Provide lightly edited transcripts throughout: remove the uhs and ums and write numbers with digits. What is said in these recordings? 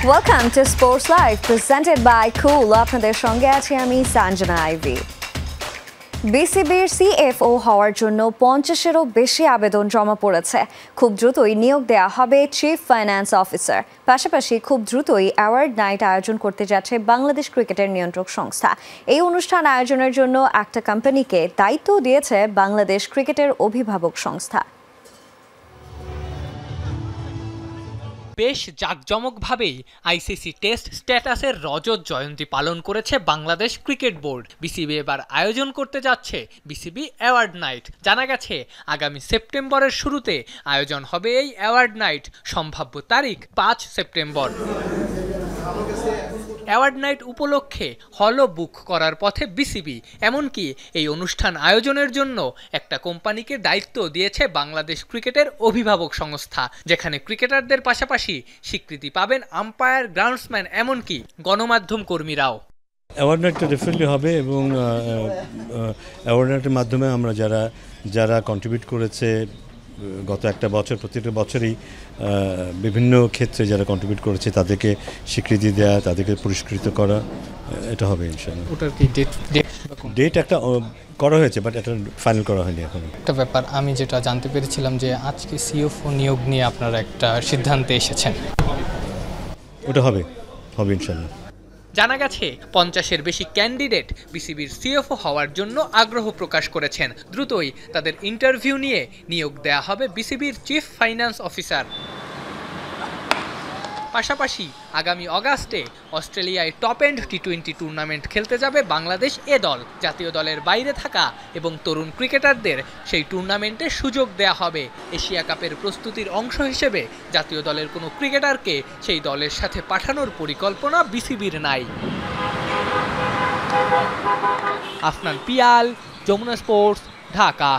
Welcome to Sports Live, presented by Cool. আপনাদের সঙ্গে আছি আমি সঞ্জনা আইভি। বিসিবির সিএফও হওয়ার জন্য 50-এরও বেশি আবেদন জমা পড়েছে। খুব দ্রুতই নিয়োগ দেওয়া হবে চিফ ফাইন্যান্স অফিসার। পাশাপাশি খুব দ্রুতই অ্যাওয়ার্ড নাইট আয়োজন করতে যাচ্ছে বাংলাদেশ ক্রিকেটের নিয়ন্ত্রক সংস্থা। এই অনুষ্ঠান আয়োজনের জন্য একটা কোম্পানিকে দায়িত্ব দিয়েছে বাংলাদেশ ক্রিকেটের অভিভাবক সংস্থা। বেশ জাঁকজমকভাবেই আইসিসি টেস্ট স্ট্যাটাসের রজত জয়ন্তী পালন করেছে বাংলাদেশ ক্রিকেট বোর্ড। বিসিবি এবার আয়োজন করতে যাচ্ছে বিসিবি অ্যাওয়ার্ড নাইট। জানা গেছে আগামী সেপ্টেম্বরের শুরুতে আয়োজন হবে এই অ্যাওয়ার্ড নাইট। সম্ভাব্য তারিখ 5 সেপ্টেম্বর। অ্যাওয়ার্ড নাইট উপলক্ষে হলও বুক করার পথে বিসিবি। এমনকি এই অনুষ্ঠান আয়োজনের জন্য একটা কোম্পানিকে দায়িত্ব দিয়েছে বাংলাদেশ ক্রিকেটের অভিভাবক সংস্থা, যেখানে ক্রিকেটারদের পাশাপাশি স্বীকৃতি পাবেন আম্পায়ার, গ্রাউন্ডসম্যান, এমনকি গণমাধ্যম কর্মীরাও। অ্যাওয়ার্ড নাইটটা ডেফিনেটলি হবে এবং অ্যাওয়ার্ড নাইটের মাধ্যমে আমরা যারা কন্ট্রিবিউট করেছে গত একটা বছর, প্রত্যেকটা বছরই বিভিন্ন ক্ষেত্রে যারা কন্ট্রিবিউট করেছে তাদেরকে স্বীকৃতি দেওয়া, তাদেরকে পুরস্কৃত করা, এটা হবে ইনশাআল্লাহ। ওটার কি ডেট একটা করা হয়েছে, বাট এটা ফাইনাল করা হয়নি এখন। একটা ব্যাপার আমি যেটা জানতে পেরেছিলাম যে আজকে সিএফও নিয়োগ নিয়ে আপনারা একটা সিদ্ধান্তে এসেছেন। ওটা হবে ইনশাআল্লাহ। জানা গেছে 50-এর বেশি ক্যান্ডিডেট বিসিবির সিএফও হওয়ার জন্য আগ্রহ প্রকাশ করেছেন। দ্রুতই তাদের ইন্টারভিউ নিয়ে নিয়োগ দেয়া হবে বিসিবির চিফ ফাইন্যান্স অফিসার। পাশাপাশি আগামী অগাস্টে অস্ট্রেলিয়ায় টপ এন্ড টি-20 টুর্নামেন্ট খেলতে যাবে বাংলাদেশ এ দল। জাতীয় দলের বাইরে থাকা এবং তরুণ ক্রিকেটারদের সেই টুর্নামেন্টে সুযোগ দেয়া হবে। এশিয়া কাপের প্রস্তুতির অংশ হিসেবে জাতীয় দলের কোনো ক্রিকেটারকে সেই দলের সাথে পাঠানোর পরিকল্পনা বিসিবির নাই। আফনান পিয়াল, যমুনা স্পোর্টস, ঢাকা।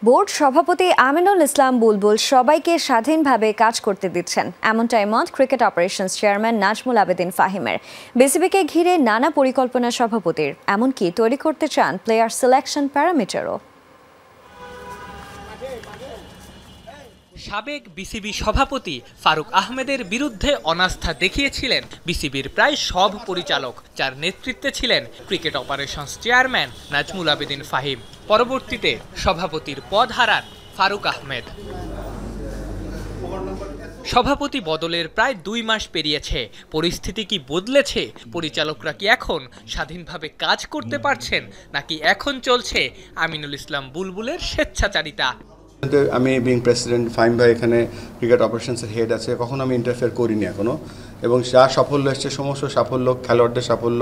বোর্ড সভাপতি আমিনুল ইসলাম বুলবুল সবাইকে স্বাধীনভাবে কাজ করতে দিচ্ছেন, এমনটাই মত cricket operations chairman Nazmul Abedin ফাহিমের। বিসিবিকে ঘিরে নানা পরিকল্পনা সভাপতির, এমনকি তৈরি করতে চান প্লেয়ার সিলেকশন প্যারামিটারও। সাবেক বিসিবি সভাপতি ফারুক আহমেদের বিরুদ্ধে অনাস্থা দেখিয়েছিলেন বিসিবির প্রায় সব পরিচালক, যার নেতৃত্বে ছিলেন cricket operations chairman Nazmul Abedin Fahim. পরবর্তীতে সভাপতির পদ হারান ফারুক আহমেদ। সভাপতি বদলের প্রায় 2 মাস পেরিয়েছে। পরিস্থিতি কি বদলেছে? পরিচালকরা কি এখন স্বাধীনভাবে কাজ করতে পারছেন, নাকি এখন চলছে আমিনুল ইসলাম বুলবুলের স্বেচ্ছাচারিতা? আমি বিং প্রেসিডেন্ট, ফাহিম ভাই এখানে ক্রিকেট অপারেশনসের হেড আছে, কখনো আমি ইন্টারফেয়ার করিনি এখনও। এবং যা সাফল্য এসছে, সমস্ত সাফল্য খেলোয়াড়দের সাফল্য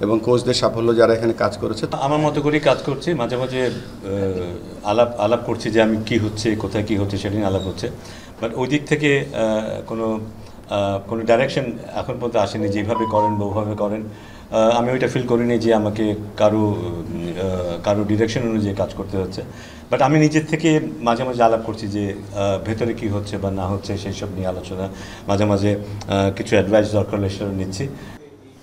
এবং কোচদের সাফল্য, যারা এখানে কাজ করেছে। আমার মতো করেই কাজ করছি, মাঝে মাঝে আলাপ করছি যে আমি কি হচ্ছে, কোথায় কি হচ্ছে, সেটা নিয়ে আলাপ হচ্ছে। বাট ওই দিক থেকে কোনো ডাইরেকশন এখন পর্যন্ত আসেনি, যেভাবে করেন বা ওভাবে করেন। আমি ওইটা ফিল করিনি যে আমাকে কারো ডিরেকশন অনুযায়ী কাজ করতে হচ্ছে। বাট আমি নিজের থেকে মাঝে মাঝে আলাপ করছি যে ভেতরে কি হচ্ছে বা না হচ্ছে সেই সব নিয়ে আলোচনা, মাঝে মাঝে কিছু অ্যাডভাইস দরকার হলে সেটা নিচ্ছি।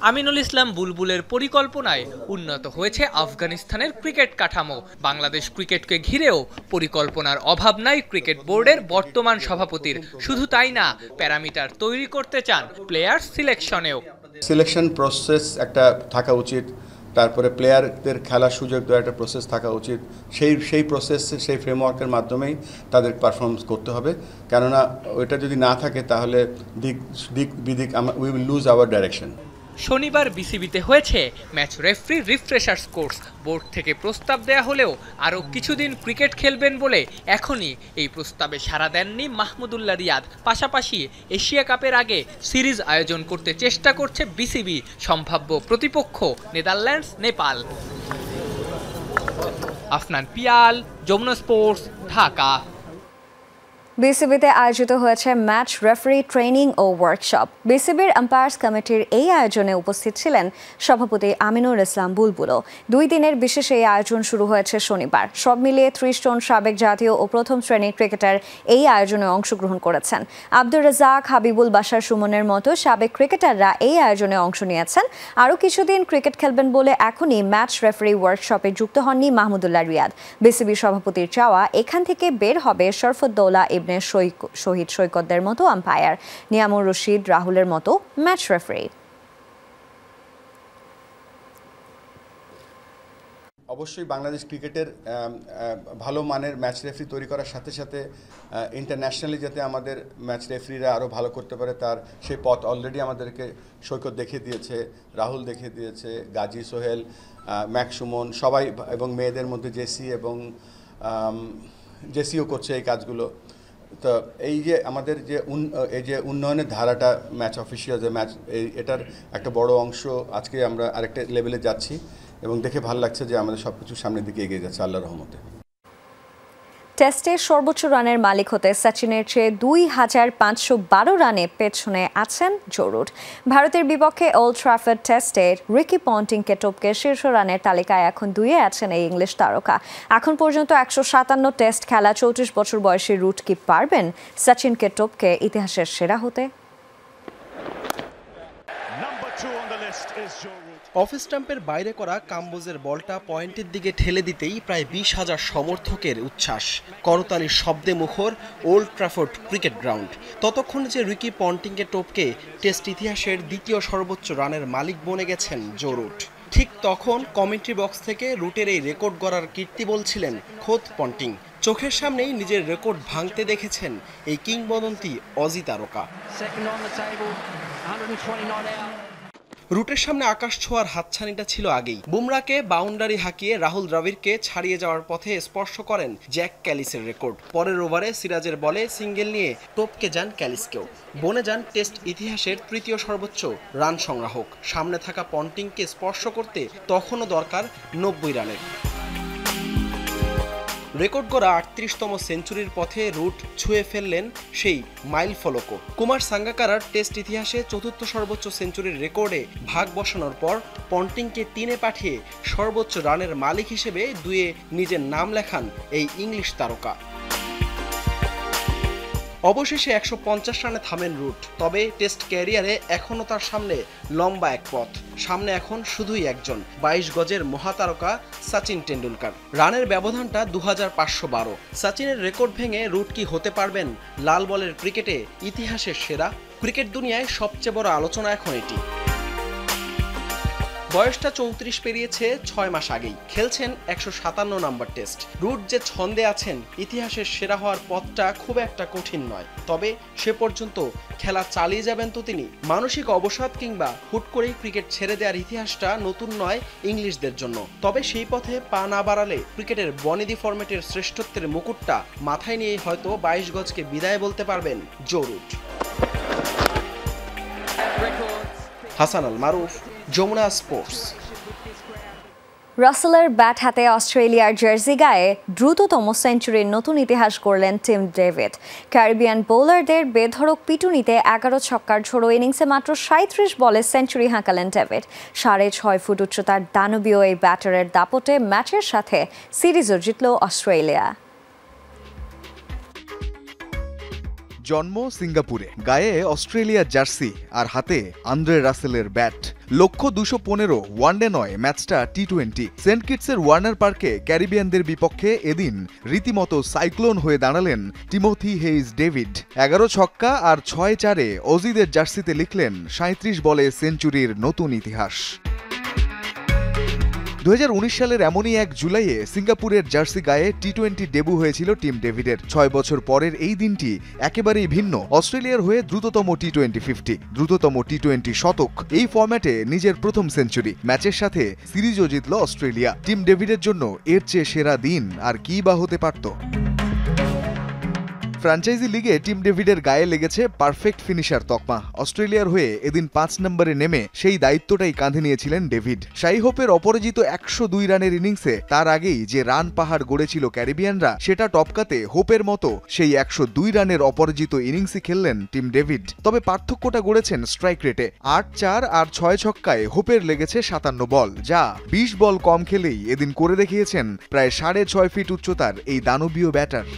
আমিনুল ইসলাম বুলবুলের পরিকল্পনায় উন্নত হয়েছে আফগানিস্তানের ক্রিকেট কাঠামো। বাংলাদেশ ক্রিকেটকে ঘিরেও পরিকল্পনার অভাব নাই ক্রিকেট বোর্ডের বর্তমান সভাপতির। শুধু তাই না, প্যারামিটার তৈরি করতে চান প্লেয়ার সিলেকশনেও। সিলেকশন প্রসেস একটা থাকা উচিত, তারপরে প্লেয়ারদের খেলার সুযোগ দেওয়ার একটা প্রসেস থাকা উচিত। সেই প্রসেস, সেই ফ্রেমওয়ার্কের মাধ্যমেই তাদের পারফরমেন্স করতে হবে। কেননা ওইটা যদি না থাকে তাহলে দিক বিদিক we will lose our direction. শনিবার বিসিবিতে হয়েছে match referee refreshers course. Board থেকে প্রস্তাব দেয়া হলেও আরও কিছুদিন ক্রিকেট খেলবেন বলে এখনই এই প্রস্তাবে সাড়া দেননি মাহমুদুল্লাহ রিয়াদ। পাশাপাশি এশিয়া কাপের আগে সিরিজ আয়োজন করতে চেষ্টা করছে বিসিবি। সম্ভাব্য প্রতিপক্ষ নেদারল্যান্ডস, নেপাল। আফনান পিয়াল, যমুনা স্পোর্টস, ঢাকা। বিসিবিতে আয়োজিত হয়েছে ম্যাচ রেফারি ট্রেনিং ও ওয়ার্কশপ। বিসিবির আম্পায়ার্স কমিটির এই আয়োজনে উপস্থিত ছিলেন সভাপতি আমিনুল ইসলাম বুলবুলও। 2 দিনের বিশেষ এই আয়োজন শুরু হয়েছে শনিবার। সব মিলিয়ে 30 জন সাবেক জাতীয় ও প্রথম শ্রেণীর ক্রিকেটার এই আয়োজনে অংশগ্রহণ করেছেন। আব্দুর রাজ্জাক, হাবিবুল বাশার সুমনের মতো সাবেক ক্রিকেটাররা এই আয়োজনে অংশ নিয়েছেন। আরও কিছুদিন ক্রিকেট খেলবেন বলে এখনই ম্যাচ রেফারি ওয়ার্কশপে যুক্ত হননি মাহমুদুল্লাহ রিয়াদ। বিসিবি সভাপতির চাওয়া, এখান থেকে বের হবে শরফুদ্দৌলা ইবনে শহীদ সৈকতদের মতো আম্পায়ার, নিয়ামুর রশিদ, রাহুলের মতো ম্যাচ রেফারি। অবশ্যই বাংলাদেশ ক্রিকেটের ভালো মানের ম্যাচ রেফারি তৈরি করার সাথে সাথে ইন্টারন্যাশনালি যাতে আমাদের ম্যাচ রেফারিরা আরও ভালো করতে পারে তার সেই পথ অলরেডি আমাদেরকে সৈকত দেখিয়ে দিয়েছে, রাহুল দেখিয়ে দিয়েছে, গাজী, সোহেল, ম্যাক সুমন সবাই, এবং মেয়েদের মধ্যে জেসি এবং জেসিও করছে এই কাজগুলো। তো এই যে আমাদের এই যে উন্নয়নের ধারাটা ম্যাচ অফিসিয়াল যে ম্যাচ এটার একটা বড় অংশ আজকে আমরা আরেকটা লেভেলে যাচ্ছি এবং দেখে ভালো লাগছে যে আমাদের সবকিছু সামনের দিকে এগিয়ে যাচ্ছে আল্লাহর রহমতে। টেস্টে সর্বোচ্চ রানের মালিক হতে সচিনের চেয়ে 2512 রানে পেছনে আছেন জো রুট। ভারতের বিপক্ষে ওল্ড ট্রাফোর্ড টেস্টে রিকি পন্টিংকে টপকে শীর্ষ রানের তালিকায় এখন 2-এ আছেন এই ইংলিশ তারকা। এখন পর্যন্ত 157 টেস্ট খেলা 34 বছর বয়সী রুট কি পারবেন সচিনকে টপকে ইতিহাসের সেরা হতে? অফ স্টাম্পের বাইরে করা কাম্বোজের বলটা পয়েন্টের দিকে ঠেলে দিতেই প্রায় 20,000 সমর্থকের উচ্ছ্বাস, করতালির শব্দে মুখর ওল্ড ট্রাফোর্ড ক্রিকেট গ্রাউন্ড। ততক্ষণ যে রিকি পন্টিংকে টপকে টেস্ট ইতিহাসের দ্বিতীয় সর্বোচ্চ রানের মালিক বনে গেছেন জো রুট। ঠিক তখন কমেন্ট্রি বক্স থেকে রুটের এই রেকর্ড গড়ার কীর্তি বলছিলেন খোদ পন্টিং। চোখের সামনেই নিজের রেকর্ড ভাঙতে দেখেছেন এই কিংবদন্তি অজি তারকা। রুটের সামনে আকাশ ছোঁয়ার হাতছানিটা ছিল আগেই। বুমরাকে বাউন্ডারি হাঁকিয়ে রাহুল দ্রাবিড়কে ছাড়িয়ে যাওয়ার পথে স্পর্শ করেন জ্যাক ক্যালিসের রেকর্ড। পরের ওভারে সিরাজের বলে সিঙ্গেল নিয়ে টপকে যান ক্যালিসকেও। বনে যান টেস্ট ইতিহাসের তৃতীয় সর্বোচ্চ রান সংগ্রাহক। সামনে থাকা পন্টিংকে স্পর্শ করতে তখনও দরকার 90 রানের। রেকর্ড গড়া 38তম সেঞ্চুরির পথে রুট ছুঁয়ে ফেললেন সেই মাইল ফলকও। কুমার সাঙ্গাকারার টেস্ট ইতিহাসে চতুর্থ সর্বোচ্চ সেঞ্চুরির রেকর্ডে ভাগ বসানোর পর পন্টিংকে 3-এ পাঠিয়ে সর্বোচ্চ রানের মালিক হিসেবে 2-এ নিজের নাম লেখান এই ইংলিশ তারকা। অবশেষে 150 রানে থামেন রুট। তবে টেস্ট ক্যারিয়ারে এখনও তার সামনে লম্বা এক পথ। সামনে এখন শুধুই একজন, 22 গজের মহাতারকা সচিন টেন্ডুলকার। রানের ব্যবধানটা 2512। সচিনের রেকর্ড ভেঙে রুট কি হতে পারবেন লাল বলের ক্রিকেটে ইতিহাসের সেরা? ক্রিকেট দুনিয়ায় সবচেয়ে বড় আলোচনা এখন এটি। বয়সটা 34 পেরিয়েছে 6 মাস আগেই। খেলছেন 157 নম্বর টেস্ট। রুট যে ছন্দে আছেন, ইতিহাসের সেরা হওয়ার পথটা খুব একটা কঠিন নয়। তবে সে পর্যন্ত খেলা চালিয়ে যাবেন তো তিনি। মানসিক অবসাদ কিংবা হুট করেই ক্রিকেট ছেড়ে দেওয়ার ইতিহাসটা নতুন নয় ইংলিশদের জন্য। তবে সেই পথে পা না বাড়ালে ক্রিকেটের বনেদি ফরম্যাটের শ্রেষ্ঠত্বের মুকুটটা মাথায় নিয়েই হয়তো 22 গজকে বিদায় বলতে পারবেন জো রুট। হাসান আল মারুফ, যমুনা স্পোর্টস। রাসেলের ব্যাট হাতে অস্ট্রেলিয়ার জার্সি গায়ে দ্রুততম সেঞ্চুরির নতুন ইতিহাস গড়লেন টিম ডেভিড। ক্যারিবিয়ান বোলারদের বেধড়ক পিটুনিতে 11 ছক্কার ঝোড়ো ইনিংসে মাত্র 37 বলে সেঞ্চুরি হাঁকালেন ডেভিড। 6.5 ফুট উচ্চতার দানবীয় এই ব্যাটারের দাপটে ম্যাচের সাথে সিরিজও জিতল অস্ট্রেলিয়া। জন্ম সিঙ্গাপুরে, গায়ে অস্ট্রেলিয়ার জার্সি আর হাতে আন্দ্রে রাসেলের ব্যাট। লক্ষ্য 215, ওয়ানডে নয়, ম্যাচটা টি20। সেন্ট কিটসের ওয়ার্নার পার্কে ক্যারিবিয়ানদের বিপক্ষে এদিন রীতিমতো সাইক্লোন হয়ে দাঁড়ালেন টিমোথি হেইজ ডেভিড। 11 ছক্কা আর 6-4-এ অজিদের জার্সিতে লিখলেন 37 বলে সেঞ্চুরির নতুন ইতিহাস। 2019 সালের এমনই 1 জুলাইয়ে সিঙ্গাপুরের জার্সি গায়ে টি20 ডেবু হয়েছিল টিম ডেভিডের। 6 বছর পরের এই দিনটি একেবারেই ভিন্ন। অস্ট্রেলিয়ার হয়ে দ্রুততম টি20 50, দ্রুততম টি20 শতক। এই ফরম্যাটে নিজের প্রথম সেঞ্চুরি। ম্যাচের সাথে সিরিজও জিতল অস্ট্রেলিয়া। টিম ডেভিডের জন্য এর চেয়ে সেরা দিন আর কি বা হতে পারত? ফ্র্যাঞ্চাইজি লিগে টিম ডেভিডের গায়ে লেগেছে পারফেক্ট ফিনিশার তকমা। অস্ট্রেলিয়ার হয়ে এদিন 5 নম্বরে নেমে সেই দায়িত্বটাই কাঁধে নিয়েছিলেন ডেভিড। শাই হোপের অপরাজিত 102 রানের ইনিংসে তার আগেই যে রান পাহাড় গড়েছিল ক্যারিবিয়ানরা, সেটা টপকাতে হোপের মতো সেই 102 রানের অপরাজিত ইনিংসই খেললেন টিম ডেভিড। তবে পার্থক্যটা গড়েছেন স্ট্রাইক রেটে। 8-4 আর 6 ছক্কায় হোপের লেগেছে 57 বল, যা 20 বল কম খেলেই এদিন করে দেখিয়েছেন প্রায় 6.5 ফিট উচ্চতার এই দানবীয় ব্যাটার।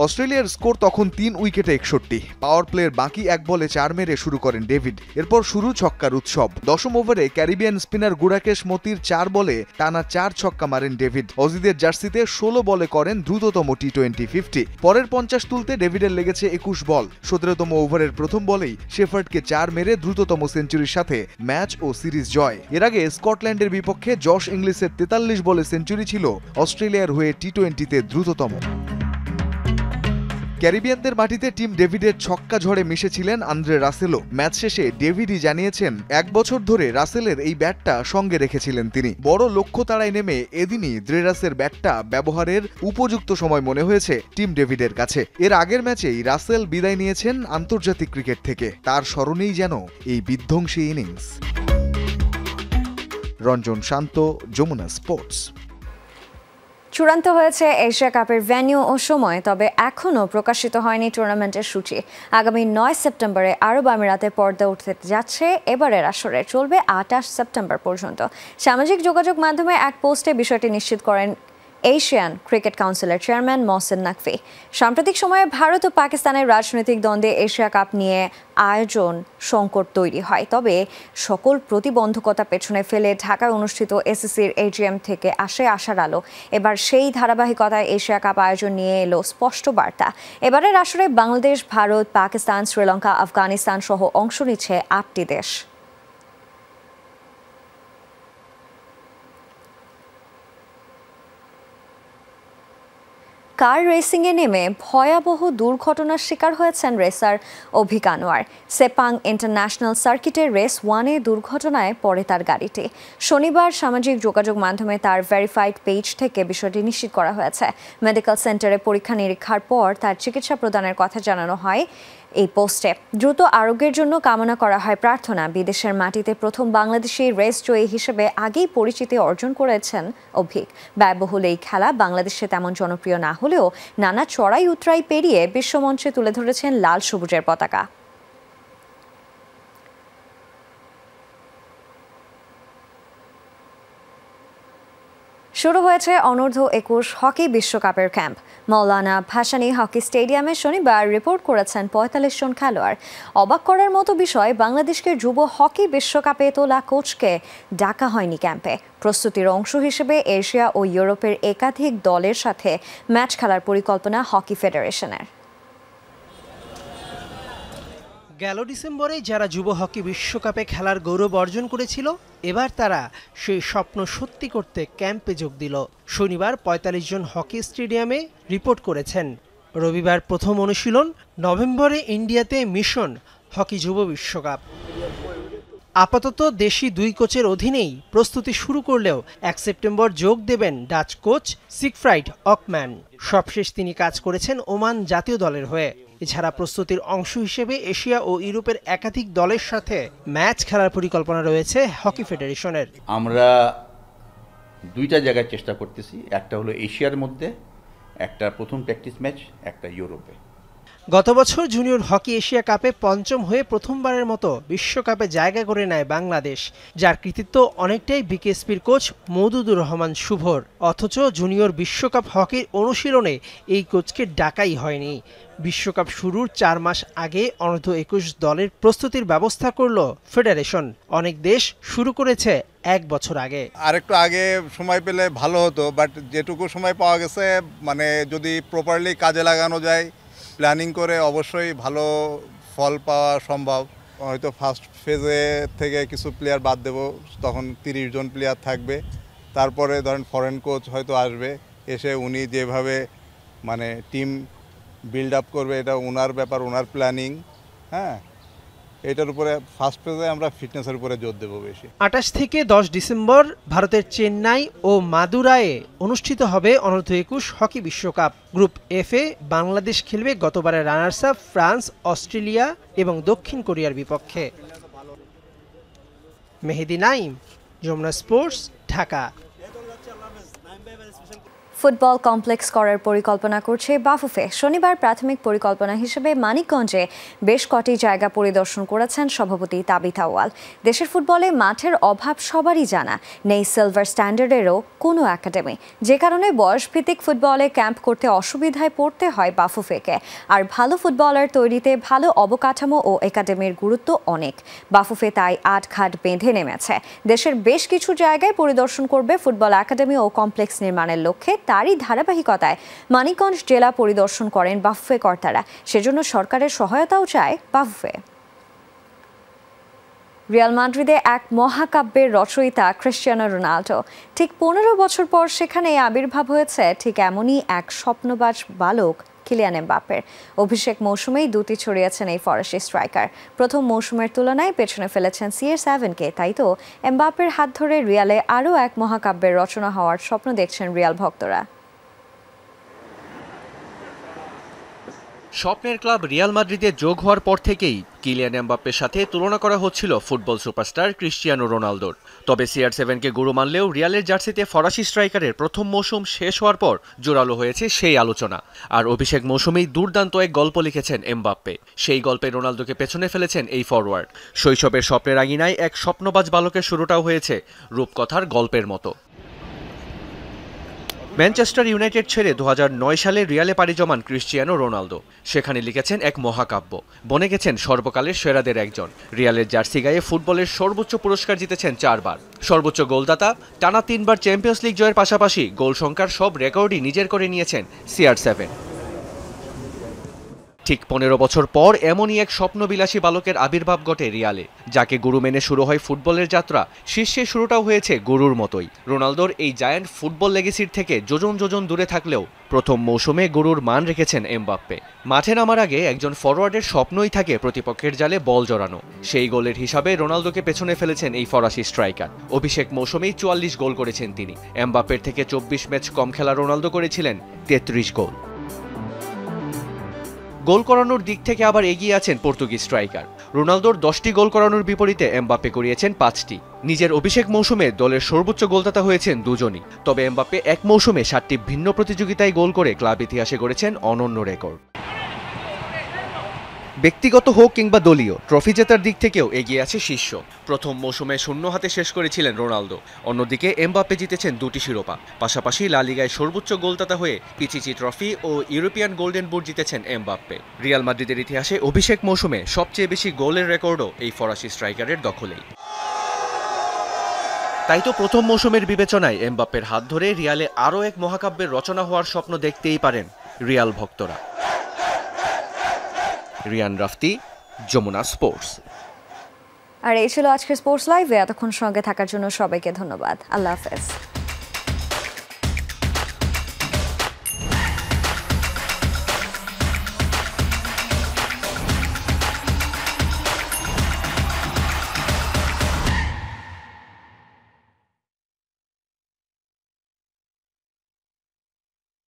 অস্ট্রেলিয়ার স্কোর তখন 3 উইকেটে 61। পাওয়ার প্লের বাকি এক বলে 4 মেরে শুরু করেন ডেভিড। এরপর শুরু ছক্কার উৎসব। 10ম ওভারে ক্যারিবিয়ান স্পিনার গুরাকেশ মতির 4 বলে টানা 4 ছক্কা মারেন ডেভিড। অজিদের জার্সিতে 16 বলে করেন দ্রুততম টি20 50। পরের 50 তুলতে ডেভিডের লেগেছে 21 বল। 17তম ওভারের প্রথম বলেই শেফার্ডকে 4 মেরে দ্রুততম সেঞ্চুরির সাথে ম্যাচ ও সিরিজ জয়। এর আগে স্কটল্যান্ডের বিপক্ষে জশ ইংলিশের 43 বলে সেঞ্চুরি ছিল অস্ট্রেলিয়ার হয়ে টি20তে দ্রুততম। ক্যারিবিয়ানদের মাটিতে টিম ডেভিডের ছক্কা ঝড়ে মিশেছিলেন আন্দ্রে রাসেলও। ম্যাচ শেষে ডেভিডই জানিয়েছেন 1 বছর ধরে রাসেলের এই ব্যাটটা সঙ্গে রেখেছিলেন তিনি। বড় লক্ষ্য তাড়ায় নেমে এদিনই দ্রেরাসের ব্যাটটা ব্যবহারের উপযুক্ত সময় মনে হয়েছে টিম ডেভিডের কাছে। এর আগের ম্যাচেই রাসেল বিদায় নিয়েছেন আন্তর্জাতিক ক্রিকেট থেকে। তার স্মরণেই যেন এই বিধ্বংসী ইনিংস। রঞ্জন শান্ত, যমুনা স্পোর্টস। চূড়ান্ত হয়েছে এশিয়া কাপের ভেন্যু ও সময়, তবে এখনও প্রকাশিত হয়নি টুর্নামেন্টের সূচি। আগামী 9 সেপ্টেম্বরে আরব আমিরাতে পর্দা উঠতে যাচ্ছে এবারের আসরে, চলবে 28 সেপ্টেম্বর পর্যন্ত। সামাজিক যোগাযোগ মাধ্যমে এক পোস্টে বিষয়টি নিশ্চিত করেন এশিয়ান ক্রিকেট কাউন্সিলের চেয়ারম্যান মহসেন নাকভি। সাম্প্রতিক সময়ে ভারত ও পাকিস্তানের রাজনৈতিক দ্বন্দ্বে এশিয়া কাপ নিয়ে আয়োজন সংকট তৈরি হয়, তবে সকল প্রতিবন্ধকতা পেছনে ফেলে ঢাকায় অনুষ্ঠিত এসিসির এজিএম থেকে আসে আশার আলো। এবার সেই ধারাবাহিকতায় এশিয়া কাপ আয়োজন নিয়ে এলো স্পষ্ট বার্তা। এবারের আসরে বাংলাদেশ, ভারত, পাকিস্তান, শ্রীলঙ্কা, আফগানিস্তান সহ অংশ নিচ্ছে 8টি দেশ। কার রেসিংয়ে নেমে ভয়াবহ দুর্ঘটনার শিকার হয়েছেন racer Abhik Anwar. Sepang international সার্কিটের রেস 1-এ দুর্ঘটনায় পড়ে তার গাড়িটি। শনিবার সামাজিক যোগাযোগ মাধ্যমে তার ভেরিফাইড পেজ থেকে বিষয়টি নিশ্চিত করা হয়েছে। মেডিকেল সেন্টারে পরীক্ষা নিরীক্ষার পর তার চিকিৎসা প্রদানের কথা জানানো হয়। এই পোস্টে দ্রুত আরোগ্যের জন্য কামনা করা হয় প্রার্থনা। বিদেশের মাটিতে প্রথম বাংলাদেশি রেস জয়ী হিসেবে আগেই পরিচিতি অর্জন করেছেন অভিক। ব্যয়বহুল এই খেলা বাংলাদেশে তেমন জনপ্রিয় না হলেও নানা চড়াই উতরাই পেরিয়ে বিশ্বমঞ্চে তুলে ধরেছেন লাল সবুজের পতাকা। শুরু হয়েছে অনূর্ধ্ব 21 হকি বিশ্বকাপের ক্যাম্প। মৌলানা ভাসানী হকি স্টেডিয়ামে শনিবার রিপোর্ট করেছেন 45 জন খেলোয়াড়। অবাক করার মতো বিষয়, বাংলাদেশকে যুব হকি বিশ্বকাপে তোলা কোচকে ডাকা হয়নি ক্যাম্পে। প্রস্তুতির অংশ হিসেবে এশিয়া ও ইউরোপের একাধিক দলের সাথে ম্যাচ খেলার পরিকল্পনা হকি ফেডারেশনের। গেল ডিসেম্বরে যারা যুব হকি বিশ্বকাপে খেলার গৌরব অর্জন করেছিল, এবার তারা সেই স্বপ্ন সত্যি করতে ক্যাম্পে যোগ দিল। শনিবার 45 জন হকি স্টেডিয়ামে রিপোর্ট করেছেন। রবিবার প্রথম অনুশীলন, নভেম্বরে ইন্ডিয়াতে মিশন হকি যুব বিশ্বকাপ। আপাতত দেশি 2 কোচের অধীনেই প্রস্তুতি শুরু করলেও 1 সেপ্টেম্বর যোগ দেবেন ডাচ কোচ সিগফ্রাইড অকম্যান। সবশেষ তিনি কাজ করেছেন ওমান জাতীয় দলের হয়ে। এছাড়া প্রস্তুতির অংশ হিসেবে এশিয়া ও ইউরোপের একাধিক দলের সাথে ম্যাচ খেলার পরিকল্পনা রয়েছে হকি ফেডারেশনের। আমরা 2টা জায়গায় চেষ্টা করতেছি, একটা হলো এশিয়ার মধ্যে, একটা প্রথম প্র্যাকটিস ম্যাচ, একটা ইউরোপে। গত বছর জুনিয়র হকি এশিয়া কাপে পঞ্চম হয়ে প্রথমবারের মতো বিশ্বকাপে জায়গা করে নেয় বাংলাদেশ, যার কৃতিত্ব অনেকটাই বিকেএসপির কোচ মওদুদুর রহমান শুভর। অথচ জুনিয়র বিশ্বকাপ হকির অনুশীলনে এই কোচকে ডাকাই হয়নি। বিশ্বকাপ শুরুর 4 মাস আগে অনূর্ধ্ব 21 দলের প্রস্তুতির ব্যবস্থা করল ফেডারেশন। অনেক দেশ শুরু করেছে 1 বছর আগে। আরেকটু আগে সময় পেলে ভালো হতো, বাট যেটুকু সময় পাওয়া গেছে, মানে যদি প্রপারলি কাজে লাগানো যায়, প্ল্যানিং করে, অবশ্যই ভালো ফল পাওয়া সম্ভব। হয়তো ফার্স্ট ফেজে থেকে কিছু প্লেয়ার বাদ দেব, তখন 30 জন প্লেয়ার থাকবে। তারপরে ধরেন ফরেন কোচ হয়তো আসবে, এসে উনি যেভাবে মানে টিম বিল্ড আপ করবে, এটা ওনার ব্যাপার, ওনার প্ল্যানিং। হ্যাঁ, এটার উপরে ফার্স্ট ফেজে আমরা ফিটনেসের উপরে জোর দেবো বেশি। 28 থেকে 10 ডিসেম্বর ভারতের চেন্নাই ও মাদুরায়ে অনুষ্ঠিত হবে অনূর্ধ্ব 21 হকি বিশ্বকাপ। গ্রুপ এফে বাংলাদেশ খেলবে গতবারের রানার্স আপ ফ্রান্স, অস্ট্রেলিয়া এবং দক্ষিণ কোরিয়ার বিপক্ষে। Mehedi Naim, Jamuna sports, Dhaka. Football complex করার পরিকল্পনা করছে বাফুফে। শনিবার প্রাথমিক পরিকল্পনা হিসেবে মানিকগঞ্জে বেশ কটি জায়গা পরিদর্শন করেছেন সভাপতি তাবিথ আউয়াল। দেশের ফুটবলে মাঠের অভাব সবারই জানা, নেই সিলভার স্ট্যান্ডার্ডেরও কোনো একাডেমি, যে কারণে বয়সভিত্তিক ফুটবলে ক্যাম্প করতে অসুবিধায় পড়তে হয় বাফুফেকে। আর ভালো ফুটবলার তৈরিতে ভালো অবকাঠামো ও একাডেমির গুরুত্ব অনেক। বাফুফে তাই আটঘাট বেঁধে নেমেছে। দেশের বেশ কিছু জায়গায় পরিদর্শন করবে ফুটবল একাডেমি ও কমপ্লেক্স নির্মাণের লক্ষ্যে। তারই ধারাবাহিকতায় মানিকগঞ্জ জেলা পরিদর্শন করেন বাফুফে কর্তারা। সেজন্য সরকারের সহায়তাও চায় বাফুফে। রিয়াল মাদ্রিদে এক মহাকাব্যের রচয়িতা ক্রিস্টিয়ানো রোনাল্ডো। ঠিক 15 বছর পর সেখানে আবির্ভাব হয়েছে ঠিক এমনই এক স্বপ্নবাজ বালক কিলিয়ান এমবাপ্পের। অভিষেক মৌসুমেই দুটি ছড়িয়েছেন এই ফরাসি স্ট্রাইকার। প্রথম মৌসুমের তুলনায় পেছনে ফেলেছেন CR7-কে। তাই তো এমবাপ্পের হাত ধরে রিয়ালে আরও এক মহাকাব্যের রচনা হওয়ার স্বপ্ন দেখছেন রিয়াল ভক্তরা। স্বপ্নের ক্লাব রিয়াল মাদ্রিদে যোগ হওয়ার পর থেকেই কিলিয়ান এমবাপ্পের সাথে তুলনা করা হচ্ছিল ফুটবল সুপারস্টার ক্রিস্টিয়ানো রোনালদোর। তবে CR7-কে গুরু মানলেও রিয়ালের জার্সিতে ফরাসি স্ট্রাইকারের প্রথম মৌসুম শেষ হওয়ার পর জোরালো হয়েছে সেই আলোচনা। আর অভিষেক মৌসুমেই দুর্দান্ত এক গল্প লিখেছেন এমবাপ্পে। সেই গল্পে রোনালদোকে পেছনে ফেলেছেন এই ফরওয়ার্ড। শৈশবের স্বপ্নের আঙিনায় এক স্বপ্নবাজ বালকের শুরুটাও হয়েছে রূপকথার গল্পের মতো। ম্যানচেস্টার ইউনাইটেড ছেড়ে 2009 সালে রিয়ালে পাড়ি জমান ক্রিস্টিয়ানো রোনালদো। সেখানে লিখেছেন এক মহাকাব্য, বনে গেছেন সর্বকালের সেরাদের একজন। রিয়ালের জার্সি গায়ে ফুটবলের সর্বোচ্চ পুরস্কার জিতেছেন 4 বার, সর্বোচ্চ গোলদাতা, টানা 3 বার চ্যাম্পিয়ন্স লিগ জয়ের পাশাপাশি গোল সংখ্যার সব রেকর্ডই নিজের করে নিয়েছেন CR7। ঠিক 15 বছর পর এমনই এক স্বপ্নবিলাসী বালকের আবির্ভাব ঘটে রিয়ালে, যাকে গুরু মেনে শুরু হয় ফুটবলের যাত্রা। শীর্ষে শুরুটাও হয়েছে গুরুর মতোই। রোনালদোর এই জায়ান্ট ফুটবল লেগেসির থেকে যোজন যোজন দূরে থাকলেও প্রথম মৌসুমে গুরুর মান রেখেছেন এমবাপ্পে। মাঠে নামার আগে একজন ফরওয়ার্ডের স্বপ্নই থাকে প্রতিপক্ষের জালে বল জড়ানো। সেই গোলের হিসাবে রোনালদোকে পেছনে ফেলেছেন এই ফরাসি স্ট্রাইকার। অভিষেক মৌসুমেই 44 গোল করেছেন তিনি। এমবাপ্পের থেকে 24 ম্যাচ কম খেলা রোনালদো করেছিলেন 33 গোল। গোল করানোর দিক থেকে আবার এগিয়ে আছেন পর্তুগিজ স্ট্রাইকার। রোনালদোর 10টি গোল করানোর বিপরীতে এমবাপ্পে করিয়েছেন 5টি। নিজের অভিষেক মৌসুমে দলের সর্বোচ্চ গোলদাতা হয়েছেন দুজনই। তবে এমবাপ্পে এক মৌসুমে 7টি ভিন্ন প্রতিযোগিতায় গোল করে ক্লাব ইতিহাসে গড়েছেন অনন্য রেকর্ড। ব্যক্তিগত হোক কিংবা দলীয়, ট্রফি জেতার দিক থেকেও এগিয়ে আছে শীর্ষ। প্রথম মৌসুমে শূন্য হাতে শেষ করেছিলেন রোনালদো। অন্যদিকে এমবাপ্পে জিতেছেন 2টি শিরোপা। পাশাপাশি লা লিগায় সর্বোচ্চ গোলদাতা হয়ে পিচিচি ট্রফি ও ইউরোপিয়ান গোল্ডেন বুট জিতেছেন এমবাপ্পে। রিয়াল মাদ্রিদের ইতিহাসে অভিষেক মৌসুমে সবচেয়ে বেশি গোলের রেকর্ডও এই ফরাসি স্ট্রাইকারের দখলেই। তাই তো প্রথম মৌসুমের বিবেচনায় এমবাপ্পের হাত ধরে রিয়ালে আরও এক মহাকাব্যের রচনা হওয়ার স্বপ্ন দেখতেই পারেন রিয়াল ভক্তরা। রিয়ান রাফতি, যমুনা স্পোর্টস। আর এই ছিল আজকের স্পোর্টস লাইভে। এতক্ষণ সঙ্গে থাকার জন্য সবাইকে ধন্যবাদ। আল্লাহ হাফেজ।